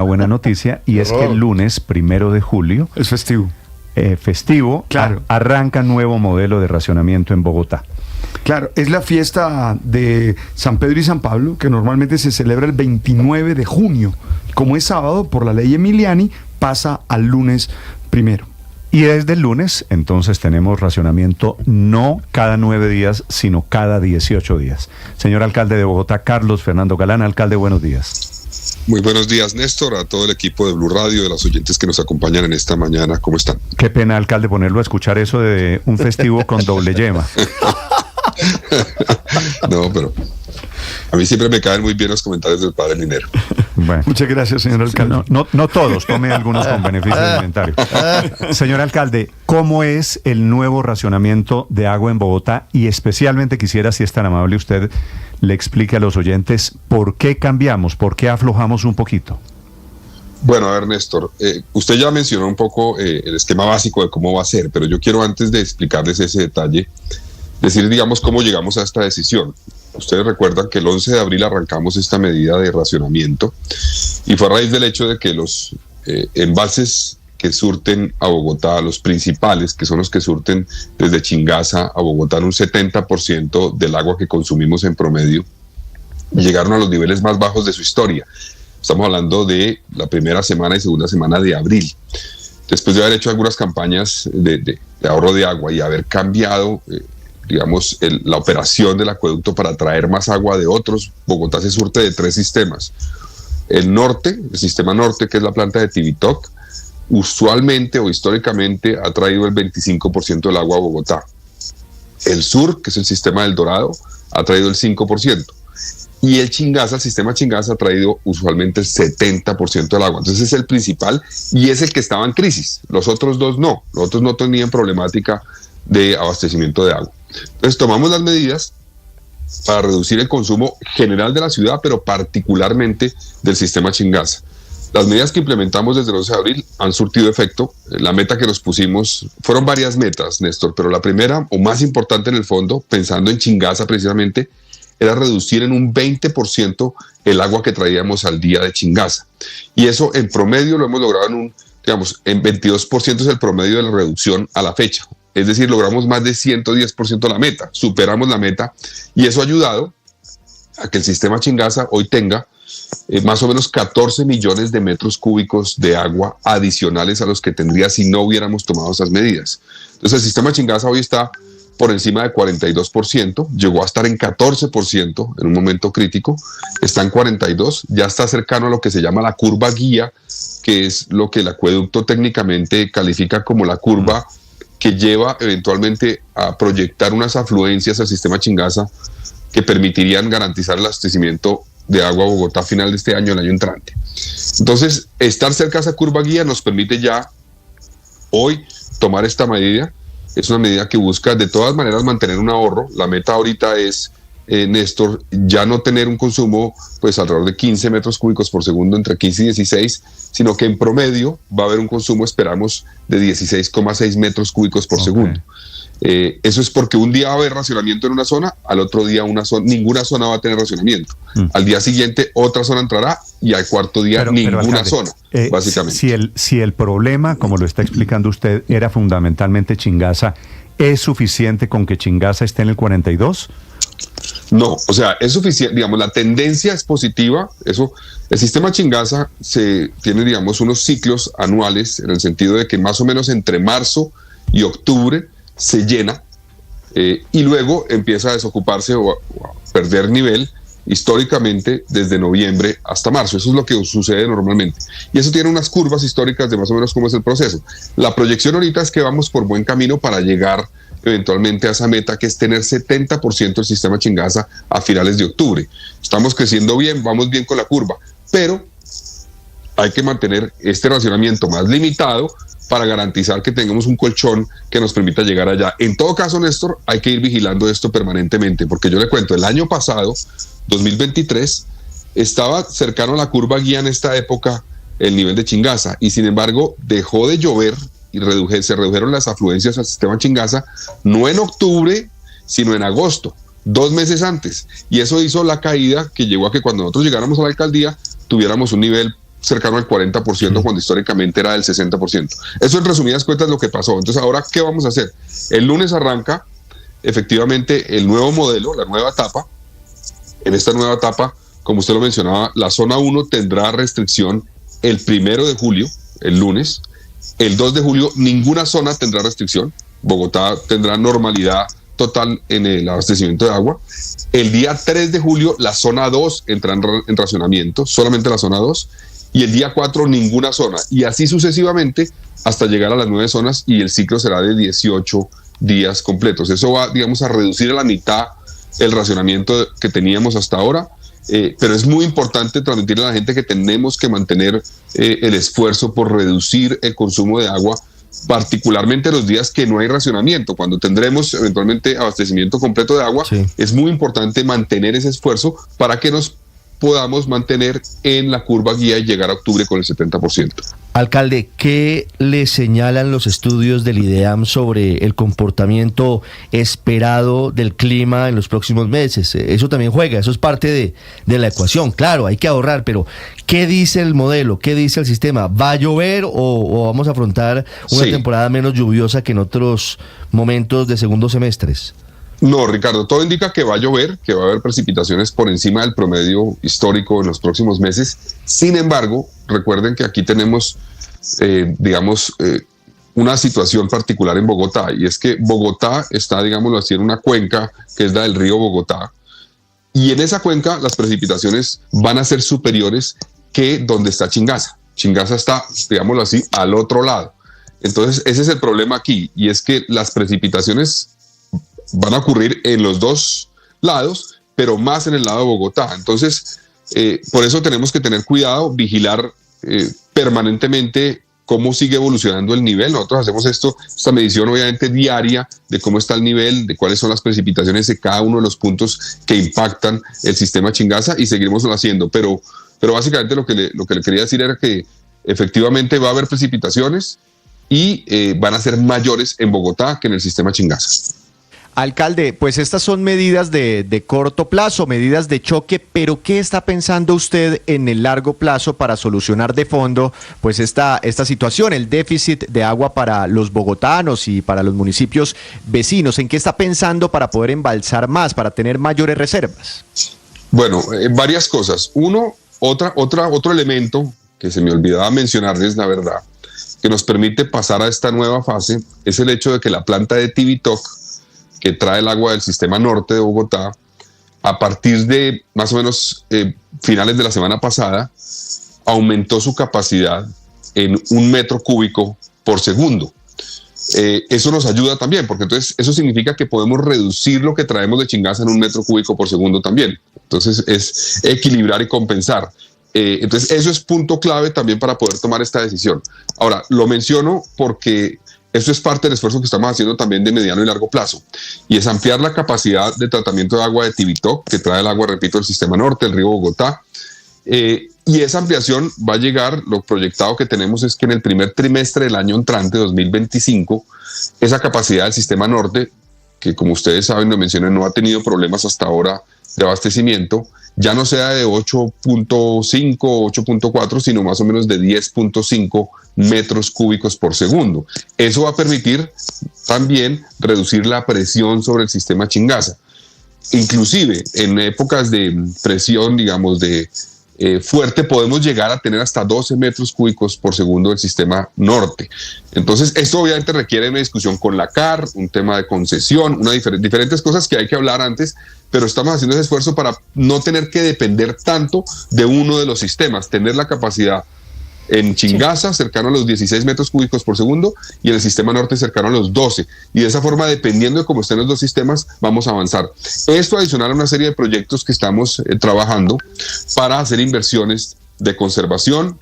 una buena noticia, y es que el lunes 1 de julio es festivo. Claro. Arranca nuevo modelo de racionamiento en Bogotá. Claro, es la fiesta de San Pedro y San Pablo, que normalmente se celebra el 29 de junio. Como es sábado, por la ley Emiliani, pasa al lunes 1. Y desde el lunes, entonces, tenemos racionamiento no cada 9 días, sino cada 18 días. Señor alcalde de Bogotá, Carlos Fernando Galán. Alcalde, buenos días. Muy buenos días, Néstor, a todo el equipo de Blue Radio, de los oyentes que nos acompañan en esta mañana. ¿Cómo están? Qué pena, alcalde, ponerlo a escuchar eso de un festivo con doble yema. No, pero a mí siempre me caen muy bien los comentarios del padre Linero. Bueno. Muchas gracias, señor alcalde. No todos, tome algunos con beneficio alimentario. Señor alcalde, ¿cómo es el nuevo racionamiento de agua en Bogotá? Y especialmente quisiera, si es tan amable, usted le explique a los oyentes por qué cambiamos, por qué aflojamos un poquito. Bueno, a ver, Néstor, usted ya mencionó un poco el esquema básico de cómo va a ser, pero yo quiero, antes de explicarles ese detalle, decir, digamos, cómo llegamos a esta decisión. Ustedes recuerdan que el 11 de abril arrancamos esta medida de racionamiento y fue a raíz del hecho de que los embalses que surten a Bogotá, los principales, que son los que surten desde Chingaza a Bogotá, en un 70% del agua que consumimos en promedio, llegaron a los niveles más bajos de su historia. Estamos hablando de la primera semana y segunda semana de abril. Después de haber hecho algunas campañas de ahorro de agua y haber cambiado digamos, la operación del acueducto para traer más agua de otros, Bogotá se surte de 3 sistemas. El norte, el sistema norte, que es la planta de Tibitoc, usualmente o históricamente ha traído el 25% del agua a Bogotá. El sur, que es el sistema del Dorado, ha traído el 5%. Y el Chingaza, el sistema Chingaza, ha traído usualmente el 70% del agua. Entonces es el principal y es el que estaba en crisis. Los otros 2 no. Los otros no tenían problemática de abastecimiento de agua. Entonces tomamos las medidas para reducir el consumo general de la ciudad, pero particularmente del sistema Chingaza. Las medidas que implementamos desde el 11 de abril han surtido efecto. La meta que nos pusimos, fueron varias metas, Néstor, pero la primera o más importante en el fondo, pensando en Chingaza precisamente, era reducir en un 20% el agua que traíamos al día de Chingaza. Y eso en promedio lo hemos logrado en en 22% es el promedio de la reducción a la fecha. Es decir, logramos más de 110% la meta, superamos la meta y eso ha ayudado a que el sistema Chingaza hoy tenga más o menos 14 millones de metros cúbicos de agua adicionales a los que tendría si no hubiéramos tomado esas medidas. Entonces el sistema Chingaza hoy está por encima de 42%, llegó a estar en 14% en un momento crítico, está en 42%, ya está cercano a lo que se llama la curva guía, que es lo que el acueducto técnicamente califica como la curva que lleva eventualmente a proyectar unas afluencias al sistema Chingaza que permitirían garantizar el abastecimiento de agua a Bogotá a final de este año, el año entrante. Entonces, estar cerca de esa curva guía nos permite ya hoy tomar esta medida. Es una medida que busca de todas maneras mantener un ahorro. La meta ahorita es, Néstor, ya no tener un consumo pues alrededor de 15 metros cúbicos por segundo, entre 15 y 16, sino que en promedio va a haber un consumo, esperamos, de 16,6 metros cúbicos por segundo. Eso es porque un día va a haber racionamiento en una zona, al otro día ninguna zona va a tener racionamiento. Al día siguiente otra zona entrará y al cuarto día ninguna zona, básicamente. Si el problema, como lo está explicando usted, era fundamentalmente Chingaza, ¿es suficiente con que Chingaza esté en el 42%? No, o sea, es suficiente, digamos, la tendencia es positiva. Eso, el sistema Chingaza tiene, digamos, unos ciclos anuales, en el sentido de que más o menos entre marzo y octubre se llena y luego empieza a desocuparse o a perder nivel históricamente desde noviembre hasta marzo. Eso es lo que sucede normalmente. Y eso tiene unas curvas históricas de más o menos cómo es el proceso. La proyección ahorita es que vamos por buen camino para llegar eventualmente a esa meta, que es tener 70% del sistema Chingaza a finales de octubre. Estamos creciendo bien, vamos bien con la curva, pero hay que mantener este racionamiento más limitado para garantizar que tengamos un colchón que nos permita llegar allá. En todo caso, Néstor, hay que ir vigilando esto permanentemente, porque yo le cuento, el año pasado, 2023, estaba cercano a la curva guía en esta época el nivel de Chingaza, y sin embargo dejó de llover y se redujeron las afluencias al sistema Chingaza, no en octubre, sino en agosto, 2 meses antes, y eso hizo la caída que llevó a que cuando nosotros llegáramos a la alcaldía tuviéramos un nivel cercano al 40% cuando históricamente era del 60%. Eso en resumidas cuentas es lo que pasó. Entonces, ahora, ¿qué vamos a hacer? El lunes arranca efectivamente el nuevo modelo, la nueva etapa. En esta nueva etapa, como usted lo mencionaba, la zona 1 tendrá restricción el 1 de julio, el lunes. El 2 de julio ninguna zona tendrá restricción. Bogotá tendrá normalidad total en el abastecimiento de agua. El día 3 de julio la zona 2 entra en racionamiento, solamente la zona 2. Y el día 4 ninguna zona. Y así sucesivamente hasta llegar a las 9 zonas, y el ciclo será de 18 días completos. Eso va, digamos, a reducir a la mitad el racionamiento que teníamos hasta ahora. Pero es muy importante transmitirle a la gente que tenemos que mantener el esfuerzo por reducir el consumo de agua, particularmente los días que no hay racionamiento. Cuando tendremos eventualmente abastecimiento completo de agua, sí, es muy importante mantener ese esfuerzo para que nos podamos mantener en la curva guía y llegar a octubre con el 70%. Alcalde, ¿qué le señalan los estudios del IDEAM sobre el comportamiento esperado del clima en los próximos meses? Eso también juega, eso es parte de la ecuación. Claro, hay que ahorrar, pero ¿qué dice el modelo? ¿Qué dice el sistema? ¿Va a llover o vamos a afrontar una temporada menos lluviosa que en otros momentos de segundos semestres? No, Ricardo, todo indica que va a llover, que va a haber precipitaciones por encima del promedio histórico en los próximos meses. Sin embargo, recuerden que aquí tenemos, una situación particular en Bogotá, y es que Bogotá está, digámoslo así, en una cuenca que es la del río Bogotá, y en esa cuenca las precipitaciones van a ser superiores que donde está Chingaza. Chingaza está, digámoslo así, al otro lado. Entonces, ese es el problema aquí, y es que las precipitaciones van a ocurrir en los dos lados, pero más en el lado de Bogotá. Entonces, por eso tenemos que tener cuidado, vigilar permanentemente cómo sigue evolucionando el nivel. Nosotros hacemos esta medición obviamente diaria de cómo está el nivel, de cuáles son las precipitaciones de cada uno de los puntos que impactan el sistema Chingaza, y seguiremos haciendo. Pero básicamente lo que le quería decir era que efectivamente va a haber precipitaciones y van a ser mayores en Bogotá que en el sistema Chingaza. Alcalde, pues estas son medidas de corto plazo, medidas de choque, pero ¿qué está pensando usted en el largo plazo para solucionar de fondo pues esta situación, el déficit de agua para los bogotanos y para los municipios vecinos? ¿En qué está pensando para poder embalsar más, para tener mayores reservas? Bueno, varias cosas. Otro elemento que se me olvidaba mencionarles, la verdad, que nos permite pasar a esta nueva fase, es el hecho de que la planta de Tibitoc, que trae el agua del sistema norte de Bogotá, a partir de más o menos finales de la semana pasada, aumentó su capacidad en 1 metro cúbico por segundo. Eso nos ayuda también, porque entonces eso significa que podemos reducir lo que traemos de Chingaza en 1 metro cúbico por segundo también. Entonces es equilibrar y compensar. Entonces eso es punto clave también para poder tomar esta decisión. Ahora, lo menciono porque esto es parte del esfuerzo que estamos haciendo también de mediano y largo plazo, y es ampliar la capacidad de tratamiento de agua de Tibitoc, que trae el agua, repito, del sistema norte, el río Bogotá, y esa ampliación va a llegar, lo proyectado que tenemos es que en el primer trimestre del año entrante, 2025, esa capacidad del sistema norte, que como ustedes saben, lo mencioné, no ha tenido problemas hasta ahora de abastecimiento, ya no sea de 8.5 o 8.4, sino más o menos de 10.5 metros cúbicos por segundo. Eso va a permitir también reducir la presión sobre el sistema Chingaza. Inclusive en épocas de presión, digamos, fuerte, podemos llegar a tener hasta 12 metros cúbicos por segundo del sistema norte. Entonces, esto obviamente requiere una discusión con la CAR, un tema de concesión, diferentes cosas que hay que hablar antes, pero estamos haciendo ese esfuerzo para no tener que depender tanto de uno de los sistemas, tener la capacidad en Chingaza cercano a los 16 metros cúbicos por segundo y en el sistema norte cercano a los 12. Y de esa forma, dependiendo de cómo estén los dos sistemas, vamos a avanzar. Esto adicional a una serie de proyectos que estamos trabajando para hacer inversiones de conservación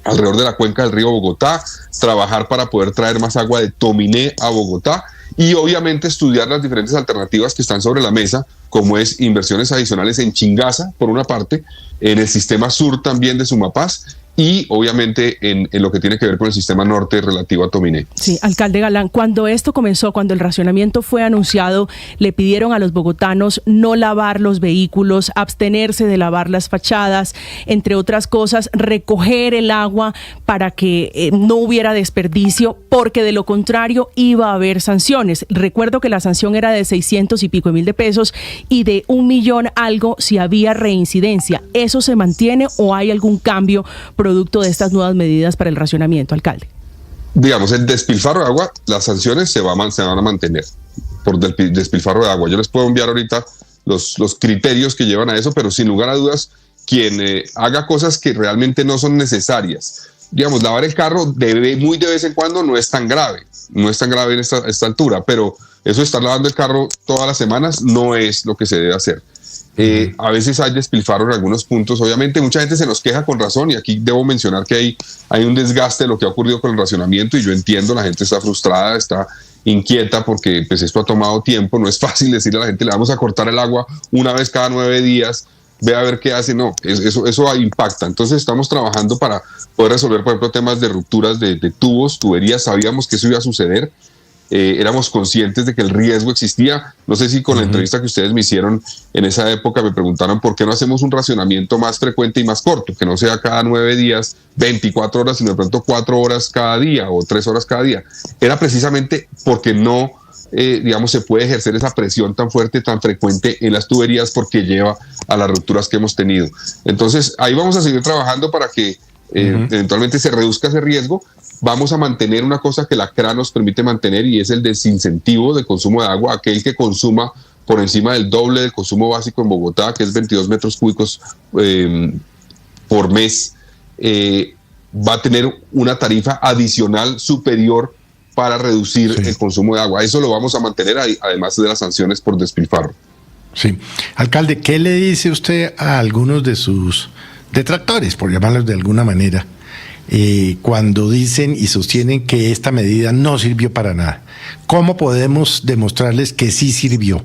alrededor de la cuenca del río Bogotá, trabajar para poder traer más agua de Tominé a Bogotá y obviamente estudiar las diferentes alternativas que están sobre la mesa, como es inversiones adicionales en Chingaza, por una parte, en el sistema sur también de Sumapaz, y obviamente en lo que tiene que ver con el sistema norte relativo a Tominé. Sí, alcalde Galán, cuando esto comenzó, cuando el racionamiento fue anunciado, le pidieron a los bogotanos no lavar los vehículos, abstenerse de lavar las fachadas, entre otras cosas, recoger el agua para que no hubiera desperdicio, porque de lo contrario iba a haber sanciones. Recuerdo que la sanción era de 600 y pico mil de pesos y de 1 millón algo si había reincidencia. ¿Eso se mantiene o hay algún cambio producto de estas nuevas medidas para el racionamiento, alcalde? Digamos, el despilfarro de agua, las sanciones se van a mantener por despilfarro de agua. Yo les puedo enviar ahorita los criterios que llevan a eso, pero sin lugar a dudas, quien haga cosas que realmente no son necesarias, digamos, lavar el carro muy de vez en cuando no es tan grave en esta altura, pero eso de estar lavando el carro todas las semanas no es lo que se debe hacer. A veces hay despilfarro en algunos puntos, obviamente mucha gente se nos queja con razón, y aquí debo mencionar que hay un desgaste de lo que ha ocurrido con el racionamiento, y yo entiendo, la gente está frustrada, está inquieta porque pues esto ha tomado tiempo, no es fácil decirle a la gente le vamos a cortar el agua una vez cada 9 días, ve a ver qué hace. No, eso impacta. Entonces estamos trabajando para poder resolver, por ejemplo, temas de rupturas de tubos, tuberías. Sabíamos que eso iba a suceder, éramos conscientes de que el riesgo existía. No sé si con la entrevista que ustedes me hicieron en esa época me preguntaron por qué no hacemos un racionamiento más frecuente y más corto, que no sea cada 9 días, 24 horas, sino de pronto 4 horas cada día o 3 horas cada día. Era precisamente porque no, digamos, se puede ejercer esa presión tan fuerte, tan frecuente en las tuberías, porque lleva a las rupturas que hemos tenido. Entonces ahí vamos a seguir trabajando para que eventualmente se reduzca ese riesgo. Vamos a mantener una cosa que la CRA nos permite mantener, y es el desincentivo de consumo de agua. Aquel que consuma por encima del doble del consumo básico en Bogotá, que es 22 metros cúbicos por mes, va a tener una tarifa adicional superior para reducir el consumo de agua. Eso lo vamos a mantener, además de las sanciones por despilfarro. Sí. Alcalde, ¿qué le dice usted a algunos de sus detractores, por llamarlos de alguna manera, cuando dicen y sostienen que esta medida no sirvió para nada? ¿Cómo podemos demostrarles que sí sirvió?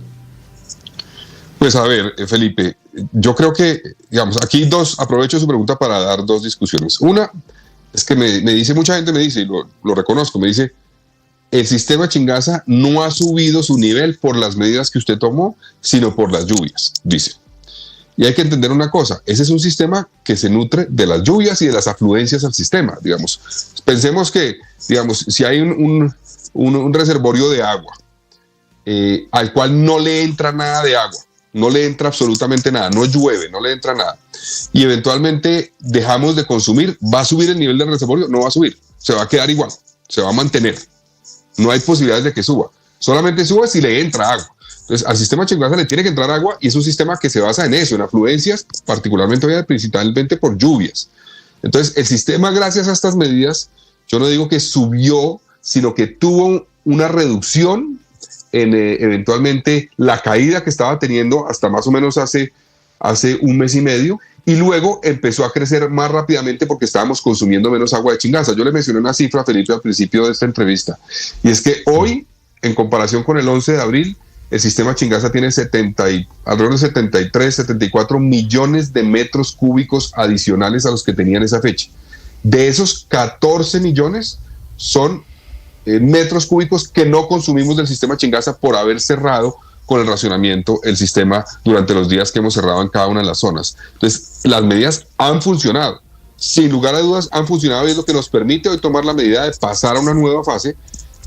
Pues a ver, Felipe, yo creo que, digamos, aquí aprovecho su pregunta para dar 2 discusiones. Una es que me dice, mucha gente me dice, y lo reconozco, me dice, el sistema Chingaza no ha subido su nivel por las medidas que usted tomó, sino por las lluvias, dice. Y hay que entender una cosa, ese es un sistema que se nutre de las lluvias y de las afluencias al sistema, digamos. Pensemos que, digamos, si hay un reservorio de agua al cual no le entra nada de agua, no le entra absolutamente nada, no llueve, no le entra nada, y eventualmente dejamos de consumir, ¿va a subir el nivel del reservorio? No va a subir, se va a quedar igual, se va a mantener. No hay posibilidades de que suba, solamente sube si le entra agua. Entonces, al sistema Chingaza le tiene que entrar agua, y es un sistema que se basa en eso, en afluencias, particularmente principalmente por lluvias. Entonces, el sistema, gracias a estas medidas, yo no digo que subió, sino que tuvo una reducción en eventualmente la caída que estaba teniendo hasta más o menos hace 1 mes y medio, y luego empezó a crecer más rápidamente porque estábamos consumiendo menos agua de Chingaza. Yo le mencioné una cifra, Felipe, al principio de esta entrevista, y es que hoy, en comparación con el 11 de abril, el sistema Chingaza tiene alrededor de 73, 74 millones de metros cúbicos adicionales a los que tenían esa fecha. De esos, 14 millones son metros cúbicos que no consumimos del sistema Chingaza por haber cerrado con el racionamiento el sistema durante los días que hemos cerrado en cada una de las zonas. Entonces, las medidas han funcionado. Sin lugar a dudas, han funcionado, y es lo que nos permite hoy tomar la medida de pasar a una nueva fase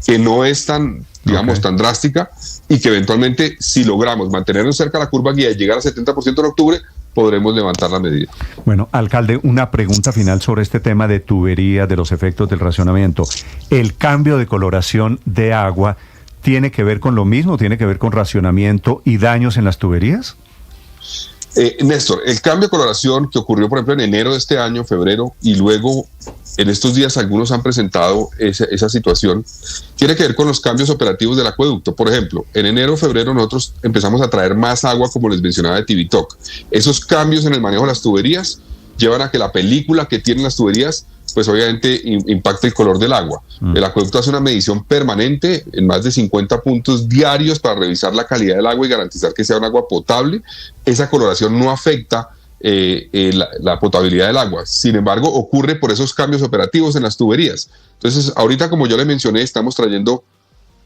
que no es tan, digamos, tan drástica, y que eventualmente, si logramos mantenernos cerca de la curva guía y llegar al 70% en octubre, podremos levantar la medida. Bueno, alcalde, una pregunta final sobre este tema de tuberías, de los efectos del racionamiento. ¿El cambio de coloración de agua tiene que ver con lo mismo? ¿Tiene que ver con racionamiento y daños en las tuberías? Néstor, el cambio de coloración que ocurrió, por ejemplo, en enero de este año, febrero, y luego en estos días algunos han presentado esa situación, tiene que ver con los cambios operativos del acueducto. Por ejemplo, en enero, febrero nosotros empezamos a traer más agua, como les mencionaba, de Tibitoc. Esos cambios en el manejo de las tuberías llevan a que la película que tienen las tuberías, pues obviamente impacta el color del agua. El acueducto hace una medición permanente en más de 50 puntos diarios para revisar la calidad del agua y garantizar que sea un agua potable. Esa coloración no afecta la potabilidad del agua. Sin embargo, ocurre por esos cambios operativos en las tuberías. Entonces, ahorita, como yo le mencioné, estamos trayendo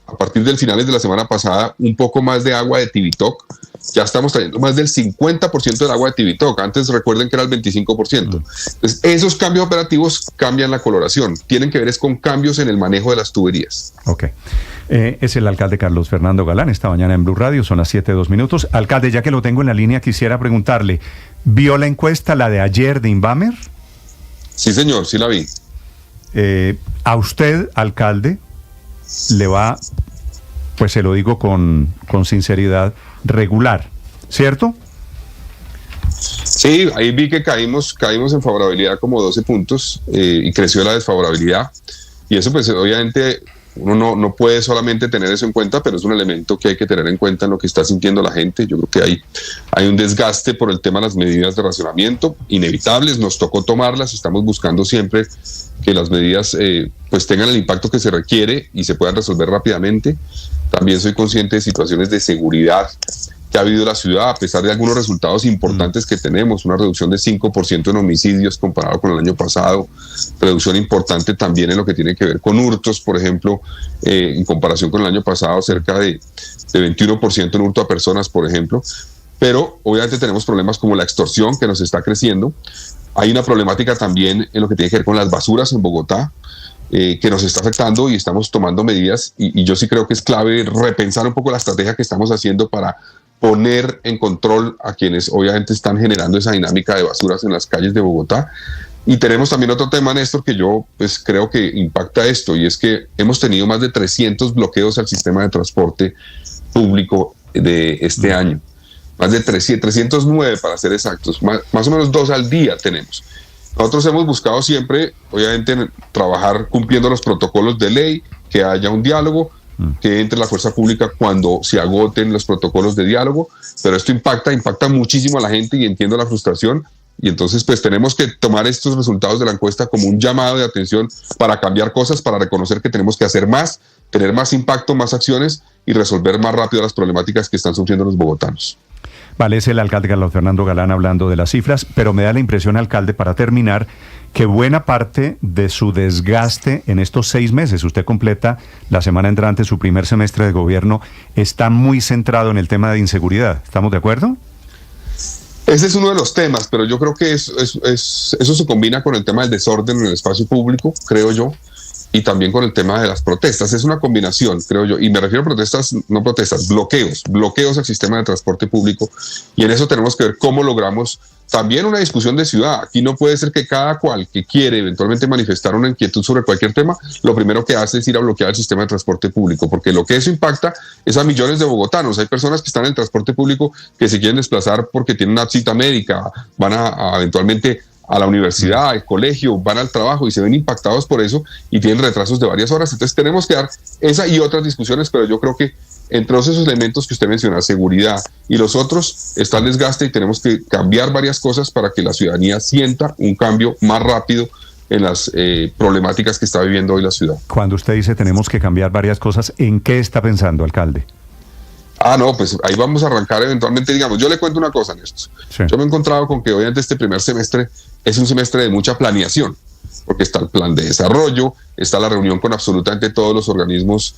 a partir del finales de la semana pasada un poco más de agua de Tibitoc. Ya estamos trayendo más del 50% del agua de Tibitoc. Antes recuerden que era el 25%. Entonces, esos cambios operativos cambian la coloración. Tienen que ver es con cambios en el manejo de las tuberías. Ok. Es el alcalde Carlos Fernando Galán, esta mañana en Blue Radio, son las 7:02. Alcalde, ya que lo tengo en la línea, quisiera preguntarle, ¿vio la encuesta, la de ayer de Invamer? Sí, señor, sí la vi. A usted, alcalde, le va, pues se lo digo con sinceridad, regular, ¿cierto? Sí, ahí vi que caímos en favorabilidad como 12 puntos y creció la desfavorabilidad. Y eso pues obviamente uno no puede solamente tener eso en cuenta, pero es un elemento que hay que tener en cuenta en lo que está sintiendo la gente. Yo creo que hay un desgaste por el tema de las medidas de racionamiento, inevitables, nos tocó tomarlas, estamos buscando siempre que las medidas pues tengan el impacto que se requiere y se puedan resolver rápidamente. También soy consciente de situaciones de seguridad que ha habido en la ciudad, a pesar de algunos resultados importantes que tenemos, una reducción de 5% en homicidios comparado con el año pasado, reducción importante también en lo que tiene que ver con hurtos, por ejemplo, en comparación con el año pasado, cerca de 21% en hurto a personas, por ejemplo, pero obviamente tenemos problemas como la extorsión que nos está creciendo. Hay una problemática también en lo que tiene que ver con las basuras en Bogotá, que nos está afectando y estamos tomando medidas y yo sí creo que es clave repensar un poco la estrategia que estamos haciendo para poner en control a quienes obviamente están generando esa dinámica de basuras en las calles de Bogotá. Y tenemos también otro tema, Néstor, que yo pues creo que impacta esto, y es que hemos tenido más de 300 bloqueos al sistema de transporte público de este año. Más de 309 para ser exactos, más o menos 2 al día tenemos. Nosotros hemos buscado siempre, obviamente, trabajar cumpliendo los protocolos de ley, que haya un diálogo, que entre la fuerza pública cuando se agoten los protocolos de diálogo, pero esto impacta muchísimo a la gente y entiendo la frustración, y entonces pues tenemos que tomar estos resultados de la encuesta como un llamado de atención para cambiar cosas, para reconocer que tenemos que hacer más, tener más impacto, más acciones y resolver más rápido las problemáticas que están sufriendo los bogotanos. Vale, es el alcalde Carlos Fernando Galán hablando de las cifras, pero me da la impresión, alcalde, para terminar, que buena parte de su desgaste en estos 6 meses, usted completa la semana entrante su primer semestre de gobierno, está muy centrado en el tema de inseguridad. ¿Estamos de acuerdo? Ese es uno de los temas, pero yo creo que eso se combina con el tema del desorden en el espacio público, creo yo, y también con el tema de las protestas. Es una combinación, creo yo, y me refiero a protestas, no protestas, bloqueos al sistema de transporte público, y en eso tenemos que ver cómo logramos también una discusión de ciudad. Aquí no puede ser que cada cual que quiere eventualmente manifestar una inquietud sobre cualquier tema, lo primero que hace es ir a bloquear el sistema de transporte público, porque lo que eso impacta es a millones de bogotanos. Hay personas que están en el transporte público que se quieren desplazar porque tienen una cita médica, van a eventualmente a la universidad, al colegio, van al trabajo y se ven impactados por eso y tienen retrasos de varias horas. Entonces tenemos que dar esa y otras discusiones, pero yo creo que entre todos esos elementos que usted menciona, seguridad y los otros, está el desgaste y tenemos que cambiar varias cosas para que la ciudadanía sienta un cambio más rápido en las problemáticas que está viviendo hoy la ciudad. Cuando usted dice tenemos que cambiar varias cosas, ¿en qué está pensando, alcalde? No, pues ahí vamos a arrancar eventualmente, digamos, yo le cuento una cosa, Néstor. Sí. Yo me he encontrado con que obviamente este primer semestre es un semestre de mucha planeación, porque está el plan de desarrollo, está la reunión con absolutamente todos los organismos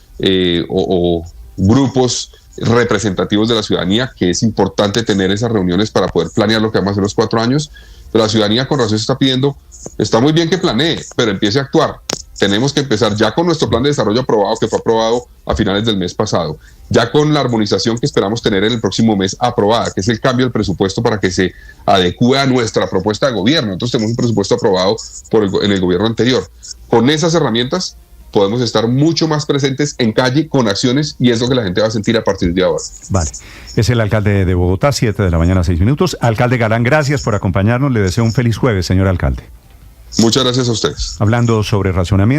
o grupos representativos de la ciudadanía, que es importante tener esas reuniones para poder planear lo que vamos a hacer los 4 años. Pero la ciudadanía con razón se está pidiendo, está muy bien que planee, pero empiece a actuar. Tenemos que empezar ya con nuestro plan de desarrollo aprobado, que fue aprobado a finales del mes pasado, ya con la armonización que esperamos tener en el próximo mes aprobada, que es el cambio del presupuesto para que se adecue a nuestra propuesta de gobierno. Entonces tenemos un presupuesto aprobado en el gobierno anterior. Con esas herramientas podemos estar mucho más presentes en calle con acciones, y es lo que la gente va a sentir a partir de ahora. Vale, es el alcalde de Bogotá, 7 de la mañana, 6 minutos. Alcalde Galán, gracias por acompañarnos, le deseo un feliz jueves, señor alcalde. Muchas gracias a ustedes. Hablando sobre racionamiento.